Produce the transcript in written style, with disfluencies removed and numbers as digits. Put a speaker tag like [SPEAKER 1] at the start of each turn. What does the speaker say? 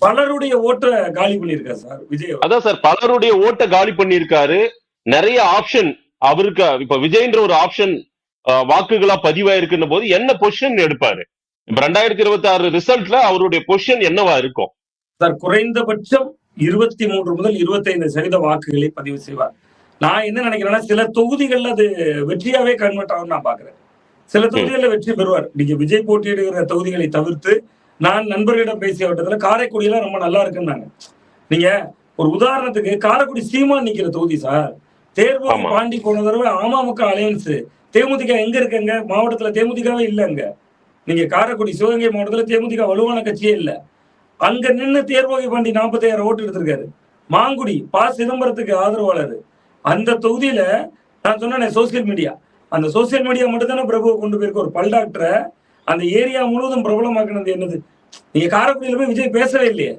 [SPEAKER 1] பலருடைய ஓட்ட காலி பண்ணிருக்காரு சார் விஜய்.
[SPEAKER 2] அதான் சார், பலருடைய ஓட்ட காலி பண்ணிருக்காரு. நிறைய ஆப்ஷன் அவருக்கு, இப்ப விஜய்ன்ற ஒரு ஆப்ஷன் வாக்குகளா பதிவாயிருக்குன்ற போது என்ன பொசிஷன் எடுப்பாரு? இப்ப 2026 ரிசல்ட்ல அவருடைய பொசிஷன் என்னவா இருக்கும்
[SPEAKER 1] சார்? குறைந்தபட்சம் 23 முதல் 25% வாக்குகளை பதிவு செய்வார். நான் என்ன நினைக்கிறேன்னா, சில தொகுதிகள்ல அது வெற்றியாவே கன்வெர்ட் ஆகும் நான் பாக்குறேன். சில தொகுதிகளில் வெற்றி பெறுவார். நீங்க விஜய் போட்டியிடுகிற தொகுதிகளை தவிர்த்து, நான் நண்பர்களிடம் பேசிய வட்டத்துல காரைக்குடியெல்லாம் ரொம்ப நல்லா இருக்குன்னாங்க. நீங்க ஒரு உதாரணத்துக்கு காரைக்குடி சீமான் நிக்கிற தொகுதி சார். தேர்வு பாண்டி போன தடவை அமமுக அலையன்ஸ், தேமுதிக எங்க இருக்குங்க? மாவட்டத்துல தேமுதிகவே இல்லைங்க. நீங்க காரைக்குடி சிவகங்கை மாவட்டத்துல தேமுதிக வலுவான கட்சியே இல்ல. அங்க நின்று தேர்வோகி பாண்டி 45,000 ஓட்டு எடுத்திருக்காரு. மாங்குடி ப. சிதம்பரத்துக்கு ஆதரவாளர். அந்த தொகுதியில நான் சொன்னேன் சோசியல் மீடியா, அந்த சோசியல் மீடியா மட்டும் தானே பிரபுவை கொண்டு போயிருக்க. ஒரு பல் டாக்டரை அந்த ஏரியா முழுவதும் பிரபலமாக்குனது என்னது? நீங்க காரைக்குடியில போய் விஜய் பேசவே இல்லையே.